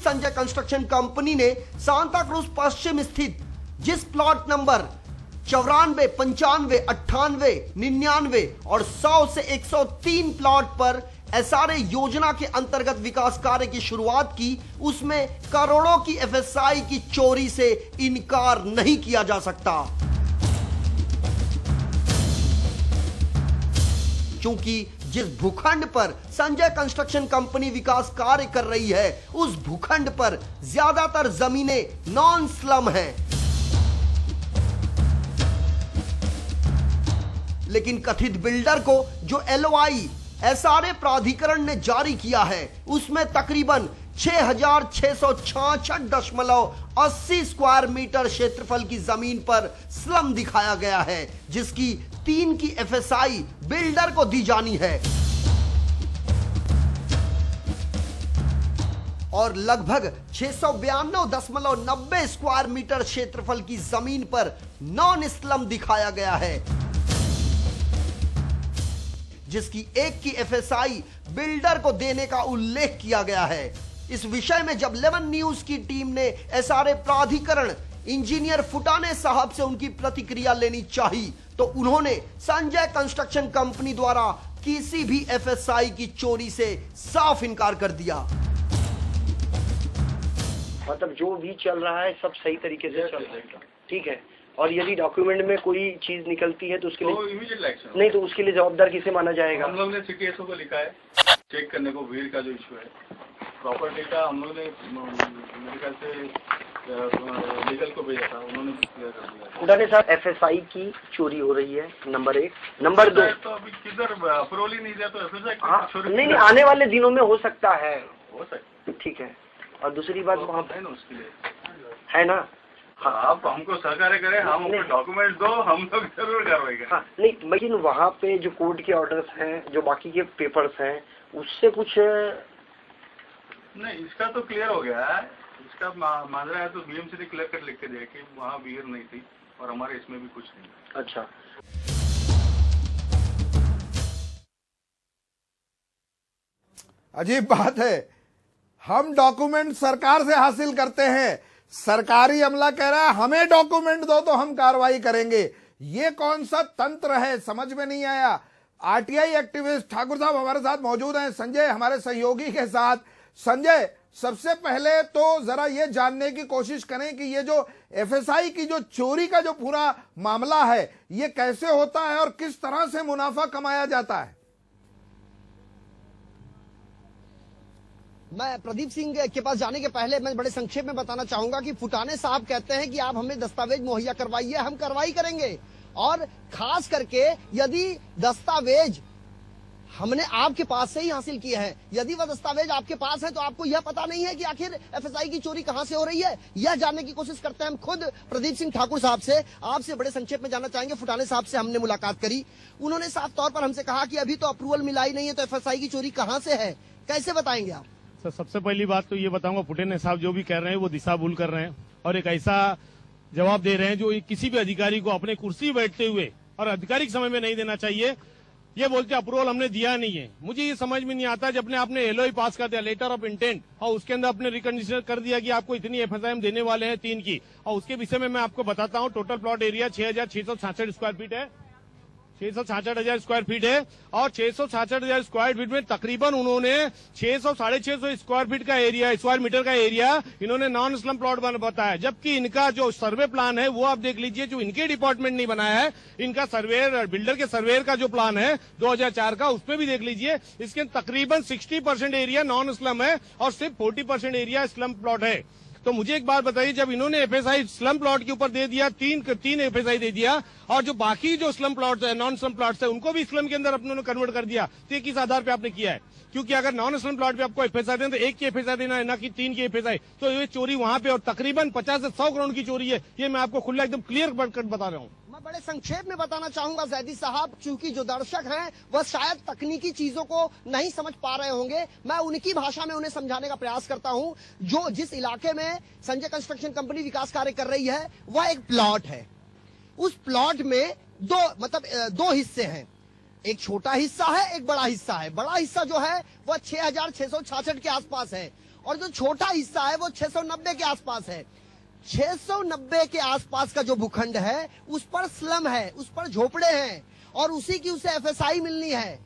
Sanjay construction company ने Santa cruise पश्चिम स्थित जिस प्लॉट नंबर 94, 95, 98, 99 और 100 से 103 प्लॉट पर एसआरए योजना के अंतर्गत विकास कार्य की शुरुआत की, उसमें करोड़ों की एफएसआई की चोरी से इनकार नहीं किया जा सकता। क्योंकि जिस भूखंड पर संजय कंस्ट्रक्शन कंपनी विकास कार्य कर रही है, उस भूखंड पर ज्यादातर जमीनें नॉन स्लम हैं। लेकिन कथित बिल्डर को जो एलओआई एसआरए प्राधिकरण ने जारी किया है, उसमें तकरीबन 6,666.80 स्क्वायर मीटर क्षेत्रफल की जमीन पर स्लम दिखाया गया है, जिसकी 3 की एफएसआई बिल्डर को दी जानी है और लगभग 692.90 स्क्वायर मीटर क्षेत्रफल की जमीन पर नॉन स्लम दिखाया गया है, जिसकी 1 की एफएसआई बिल्डर को देने का उल्लेख किया गया है। इस विषय में जब 11 न्यूज की टीम ने एसआरए प्राधिकरण इंजीनियर फुटाने साहब से उनकी प्रतिक्रिया लेनी चाही, तो उन्होंने संजय कंस्ट्रक्शन कंपनी द्वारा किसी भी एफएसआई की चोरी से साफ इनकार कर दिया। मतलब जो भी चल रहा है सब सही तरीके से चल रहा है, ठीक है। और यदि डॉक्यूमेंट में कोई चीज निकलती है तो उसके लिए इमीडिएट एक्शन नहीं, तो उसके लिए जवाबदार किसे माना जाएगा? हम लोग ने सिटी एसओ को लिखा है चेक करने को, भीड़ का जो इशू है, प्रॉपर्टी का हम लोग ने मेरे ख्याल से लीगल को भेजा था, उन्होंने क्लियर कर दिया। फुटाने साहब, एफएसआई की चोरी हो रही है, नंबर 1। नंबर 2, तो अभी किधर अप्रूवल ही नहीं दिया तो एफएसआई नहीं, आने वाले दिनों में हो सकता है, ठीक है। और दूसरी बात वहाँ है ना, उसके लिए है ना, आप हमको सहकार्य करें, हम डॉक्यूमेंट दो, हम लोग जरूर कार्रवाई करें। हाँ, नहीं, लेकिन वहाँ पे जो कोर्ट के ऑर्डर्स हैं, जो बाकी के पेपर्स हैं, उससे कुछ नहीं, इसका तो क्लियर हो गया है। इसका मान रहा है तो बीएमसी ने क्लियर कर लिख के दिया कि वहाँ भीड़ नहीं थी और हमारे इसमें भी कुछ नहीं। अच्छा, अजीब बात है, हम डॉक्यूमेंट सरकार से हासिल करते हैं, सरकारी अमला कह रहा है हमें डॉक्यूमेंट दो तो हम कार्रवाई करेंगे। ये कौन सा तंत्र है, समझ में नहीं आया। आरटीआई एक्टिविस्ट ठाकुर साहब हमारे साथ मौजूद हैं, संजय हमारे सहयोगी के साथ। संजय, सबसे पहले तो जरा ये जानने की कोशिश करें कि ये जो एफएसआई की जो चोरी का जो पूरा मामला है, ये कैसे होता है और किस तरह से मुनाफा कमाया जाता है। मैं प्रदीप सिंह के पास जाने के पहले मैं बड़े संक्षेप में बताना चाहूंगा कि फुटाने साहब कहते हैं कि आप हमें दस्तावेज मुहैया करवाइए, हम कार्रवाई करेंगे। और खास करके यदि दस्तावेज हमने आपके पास से ही हासिल किए हैं, यदि वह दस्तावेज आपके पास है तो आपको यह पता नहीं है कि आखिर एफएसआई की चोरी कहां से हो रही है, यह जानने की कोशिश करते हैं हम खुद प्रदीप सिंह ठाकुर साहब से। आपसे बड़े संक्षेप में जानना चाहेंगे, फुटाने साहब से हमने मुलाकात करी, उन्होंने साफ तौर पर हमसे कहा कि अभी तो अप्रूवल मिला ही नहीं है, तो एफएसआई की चोरी कहां से है, कैसे बताएंगे आप? सर, सबसे पहली बात तो ये बताऊंगा, फुटाने साहब जो भी कह रहे हैं वो दिशा भूल कर रहे हैं और एक ऐसा जवाब दे रहे हैं जो किसी भी अधिकारी को अपने कुर्सी बैठते हुए और आधिकारिक समय में नहीं देना चाहिए। ये बोलते अप्रूवल हमने दिया नहीं है। मुझे ये समझ में नहीं आता, जब आपने एलओआई पास कर दिया, लेटर ऑफ इंटेंट, और उसके अंदर अपने रिकंडीशनर कर दिया कि आपको इतनी एफएसआई हम देने वाले हैं 3 की, और उसके विषय में मैं आपको बताता हूँ। Total plot area 6,666 square feet है, 666,000 स्क्वायर फीट है और 666,000 स्क्वायर फीट में तकरीबन उन्होंने 600-650 स्क्वायर फीट का एरिया, स्क्वायर मीटर का एरिया इन्होंने नॉन स्लम प्लॉट बताया। जबकि इनका जो सर्वे प्लान है वो आप देख लीजिए, जो इनके डिपार्टमेंट नहीं बनाया है, इनका सर्वेयर, बिल्डर के सर्वेयर का जो प्लान है 2004 का, उसमें भी देख लीजिए, इसके तकरीबन 60% एरिया नॉन स्लम है और सिर्फ 40% एरिया स्लम प्लॉट है। तो मुझे एक बात बताइए, जब इन्होंने एफएसआई स्लम प्लॉट के ऊपर दे दिया, 3 एफएसआई दे दिया, और जो बाकी जो स्लम प्लॉट्स है, नॉन स्लम प्लॉट्स है, उनको भी स्लम के अंदर अपने कन्वर्ट कर दिया, तो किस आधार पे आपने किया है? क्योंकि अगर नॉन स्लम प्लॉट पे आपको एफएसआई देना तो 1 की एफएसआई देना है, ना कि 3 की एफएसआई। तो ये चोरी वहां पे और तकरीबन 50 से 100 करोड़ की चोरी है, ये मैं आपको खुला एकदम क्लियर कट बता रहा हूँ। मैं बड़े संक्षेप में बताना चाहूंगा जैदी साहब, क्योंकि जो दर्शक हैं वह शायद तकनीकी चीजों को नहीं समझ पा रहे होंगे, मैं उनकी भाषा में उन्हें समझाने का प्रयास करता हूं। जो जिस इलाके में संजय कंस्ट्रक्शन कंपनी विकास कार्य कर रही है वह एक प्लॉट है। उस प्लॉट में दो हिस्से हैं, एक छोटा हिस्सा है, एक बड़ा हिस्सा है। बड़ा हिस्सा जो है वह 6,666 के आसपास है और जो छोटा हिस्सा है वो 690 के आसपास है। 690 के आसपास का जो भूखंड है उस पर स्लम है, उस पर झोपड़े हैं और उसी की उसे एफएसआई मिलनी है।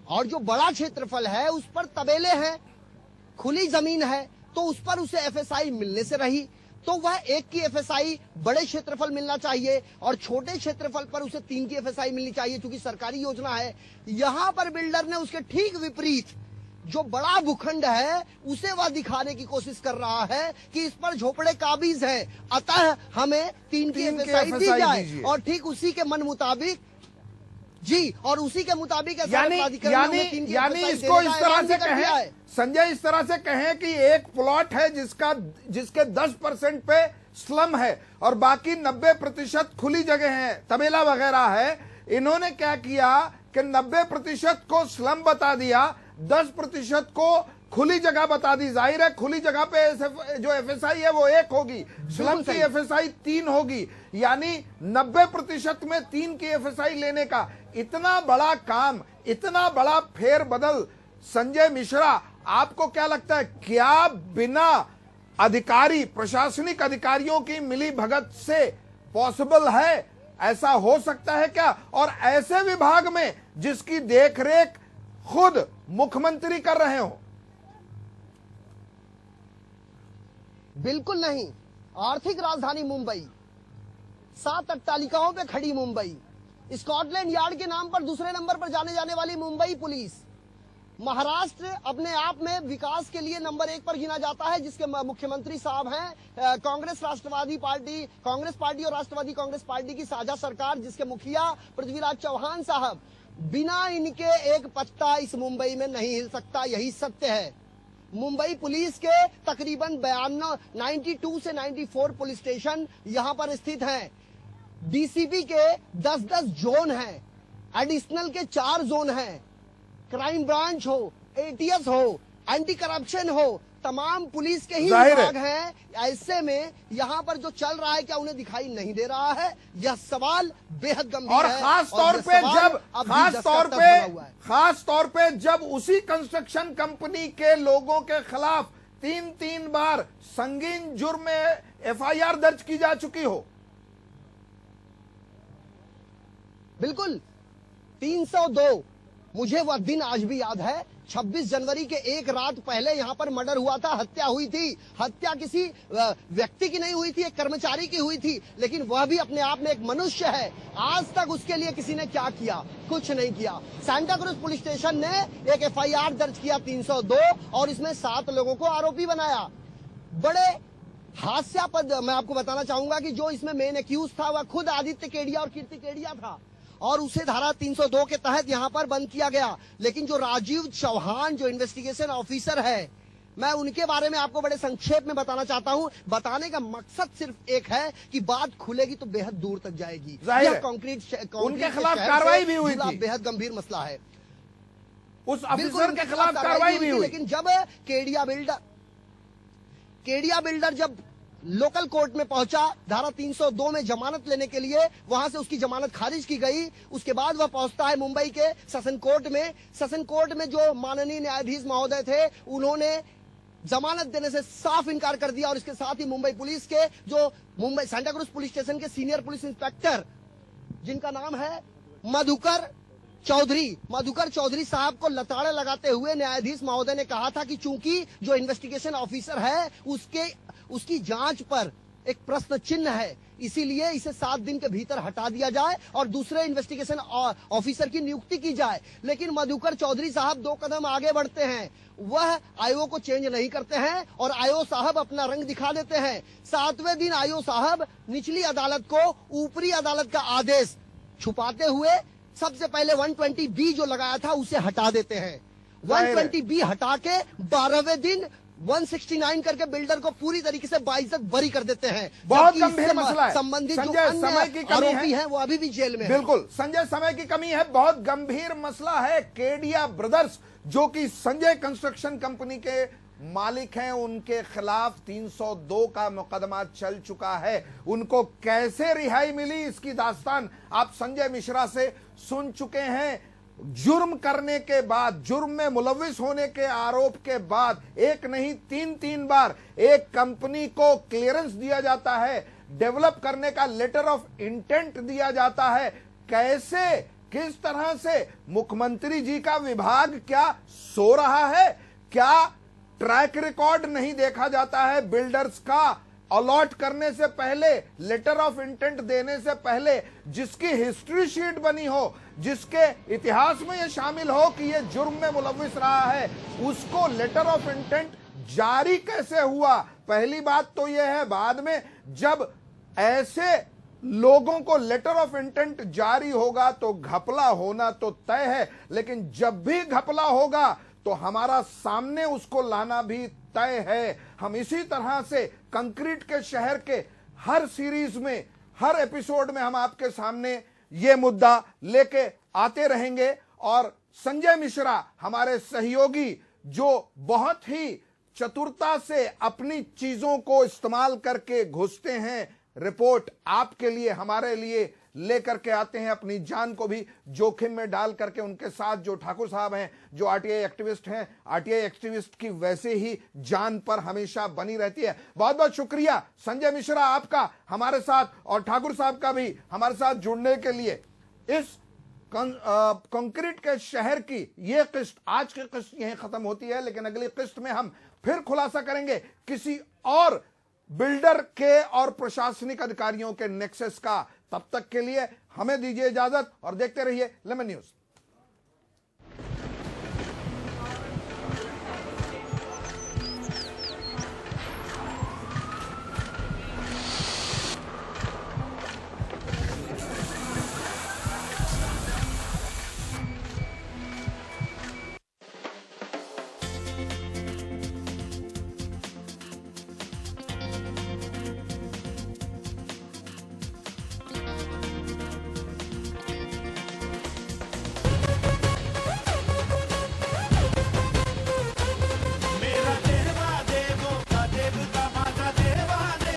और जो बड़ा क्षेत्रफल है उस पर तबेले हैं, खुली जमीन है, तो उस पर उसे एफएसआई मिलने से रही, तो वह 1 की एफएसआई बड़े क्षेत्रफल मिलना चाहिए और छोटे क्षेत्रफल पर उसे 3 की एफएसआई मिलनी चाहिए, क्योंकि सरकारी योजना है। यहां पर बिल्डर ने उसके ठीक विपरीत जो बड़ा भूखंड है उसे वह दिखाने की कोशिश कर रहा है कि इस पर झोपड़े काबिज हैं, अतः हमें 3 की एफएसआई दी जाए। और ठीक उसी के मन मुताबिक जी, और उसी के मुताबिक यानी इसको इस तरह से कहें, संजय, इस तरह से कहें कि एक प्लॉट है जिसके 10% पे स्लम है और बाकी 90% खुली जगह है, तबेला वगैरह है। इन्होंने क्या किया कि 90% को स्लम बता दिया, 10% को खुली जगह बता दी। जाहिर है खुली जगह पे जो एफएसआई है वो 1 होगी, स्लम की एफएसआई 3 होगी, यानी 90% में 3 की एफएसआई लेने का इतना बड़ा काम, इतना बड़ा फेरबदल। संजय मिश्रा, आपको क्या लगता है, क्या बिना अधिकारी, प्रशासनिक अधिकारियों की मिली भगत से पॉसिबल है? ऐसा हो सकता है क्या? और ऐसे विभाग में जिसकी देखरेख खुद मुख्यमंत्री कर रहे हो? बिल्कुल नहीं। आर्थिक राजधानी मुंबई, 7 अट्टालिकाओं पे खड़ी मुंबई, स्कॉटलैंड यार्ड के नाम पर दूसरे नंबर पर जाने वाली मुंबई पुलिस, महाराष्ट्र अपने आप में विकास के लिए नंबर 1 पर गिना जाता है, जिसके मुख्यमंत्री साहब हैं कांग्रेस पार्टी और राष्ट्रवादी कांग्रेस पार्टी की साझा सरकार, जिसके मुखिया पृथ्वीराज चौहान साहब। बिना इनके एक पत्ता इस मुंबई में नहीं हिल सकता, यही सत्य है। मुंबई पुलिस के तकरीबन 92 से 94 पुलिस स्टेशन यहां पर स्थित हैं। डीसीपी के 10-10 जोन हैं, एडिशनल के 4 जोन हैं, क्राइम ब्रांच हो, एटीएस हो, एंटी करप्शन हो, तमाम पुलिस के ही विभाग हैं। ऐसे में यहाँ पर जो चल रहा है क्या उन्हें दिखाई नहीं दे रहा है? यह सवाल बेहद गंभीर है। और खास तौर पे जब उसी कंस्ट्रक्शन कंपनी के लोगों के खिलाफ 3 बार संगीन जुर्म में एफआईआर दर्ज की जा चुकी हो। बिल्कुल, 302, मुझे वह दिन आज भी याद है। 26 जनवरी के एक रात पहले यहाँ पर मर्डर हुआ था, हत्या हुई थी। हत्या किसी व्यक्ति की नहीं हुई थी, एक कर्मचारी की हुई थी, लेकिन वह भी अपने आप में एक मनुष्य है। आज तक उसके लिए किसी ने क्या किया? कुछ नहीं किया। सांता क्रूज पुलिस स्टेशन ने एक एफआईआर दर्ज किया 302 और इसमें 7 लोगों को आरोपी बनाया। बड़े हास्यास्पद मैं आपको बताना चाहूंगा कि जो इसमें मेन एक्यूज था वह खुद आदित्य केडिया और कीर्ति केडिया था और उसे धारा 302 के तहत यहां पर बंद किया गया। लेकिन जो राजीव चौहान जो इन्वेस्टिगेशन ऑफिसर है, मैं उनके बारे में आपको बड़े संक्षेप में बताना चाहता हूं। बताने का मकसद सिर्फ एक है कि बात खुलेगी तो बेहद दूर तक जाएगी। यह कंक्रीट उनके खिलाफ कार्रवाई भी हुई थी, बेहद गंभीर मसला है। उस अफसर के खिलाफ कार्रवाई भी हुई। लेकिन जब केडिया बिल्डर जब लोकल कोर्ट में पहुंचा धारा 302 में जमानत लेने के लिए, वहां से उसकी जमानत खारिज की गई। उसके बाद वह पहुंचता है मुंबई के सेशन कोर्ट में। सेशन कोर्ट में जो माननीय न्यायाधीश महोदय थे, उन्होंने जमानत देने से साफ इनकार कर दिया। और इसके साथ ही मुंबई पुलिस के जो Mumbai Santa cruise police station के सीनियर पुलिस इंस्पेक्टर, जिनका नाम है मधुकर चौधरी साहब को लताड़े लगाते हुए न्यायाधीश महोदय ने कहा था कि चूंकि जो इन्वेस्टिगेशन ऑफिसर है उसकी जांच पर एक प्रश्न चिन्ह है, इसीलिए इसे 7 दिन के भीतर हटा दिया जाए और दूसरे इन्वेस्टिगेशन ऑफिसर की नियुक्ति की जाए। लेकिन मधुकर चौधरी साहब 2 कदम आगे बढ़ते हैं। वह आईओ को चेंज नहीं करते हैं और आईओ साहब अपना रंग दिखा देते हैं। 7वें दिन आईओ साहब निचली अदालत को ऊपरी अदालत का आदेश छुपाते हुए सबसे पहले 120B जो लगाया था उसे हटा देते हैं। 120B हटा के 12वें दिन 169 करके बिल्डर को पूरी तरीके से बाइज्जत बरी कर देते हैं। बहुत गंभीर मसला है। संबंधित जो समय की कमी है वो अभी भी जेल में। बिल्कुल संजय, समय की कमी है। बहुत गंभीर मसला है। केडिया ब्रदर्स जो कि संजय कंस्ट्रक्शन कंपनी के मालिक हैं, उनके खिलाफ 302 का मुकदमा चल चुका है। उनको कैसे रिहाई मिली, इसकी दास्तान आप संजय मिश्रा से सुन चुके हैं। जुर्म करने के बाद, जुर्म में मुलविस होने के आरोप के बाद एक नहीं 3 बार एक कंपनी को क्लियरेंस दिया जाता है, डेवलप करने का लेटर ऑफ इंटेंट दिया जाता है। कैसे, किस तरह से मुख्यमंत्री जी का विभाग क्या सो रहा है? क्या ट्रैक रिकॉर्ड नहीं देखा जाता है बिल्डर्स का? अलॉट करने से पहले, लेटर ऑफ इंटेंट देने से पहले जिसकी हिस्ट्री शीट बनी हो, जिसके इतिहास में यह शामिल हो कि यह जुर्म में मुलविस रहा है, उसको लेटर ऑफ इंटेंट जारी कैसे हुआ? पहली बात तो यह है, बाद में जब ऐसे लोगों को लेटर ऑफ इंटेंट जारी होगा तो घपला होना तो तय है, लेकिन जब भी घपला होगा तो हमारा सामने उसको लाना भी तय है। हम इसी तरह से कंक्रीट के शहर के हर सीरीज में, हर एपिसोड में हम आपके सामने ये मुद्दा लेके आते रहेंगे। और संजय मिश्रा हमारे सहयोगी, जो बहुत ही चतुरता से अपनी चीजों को इस्तेमाल करके घुसते हैं, रिपोर्ट आपके लिए, हमारे लिए लेकर के आते हैं, अपनी जान को भी जोखिम में डाल करके। उनके साथ जो ठाकुर साहब हैं, जो आरटीआई एक्टिविस्ट हैं, आरटीआई एक्टिविस्ट की वैसे ही जान पर हमेशा बनी रहती है। बहुत बहुत शुक्रिया संजय मिश्रा आपका हमारे साथ, और ठाकुर साहब का भी हमारे साथ जुड़ने के लिए। इस कंक्रीट के शहर की ये किस्त, आज की किस्त यहीं खत्म होती है, लेकिन अगली किस्त में हम फिर खुलासा करेंगे किसी और बिल्डर के और प्रशासनिक अधिकारियों के नेक्सस का। तब तक के लिए हमें दीजिए इजाजत और देखते रहिए लेमन न्यूज।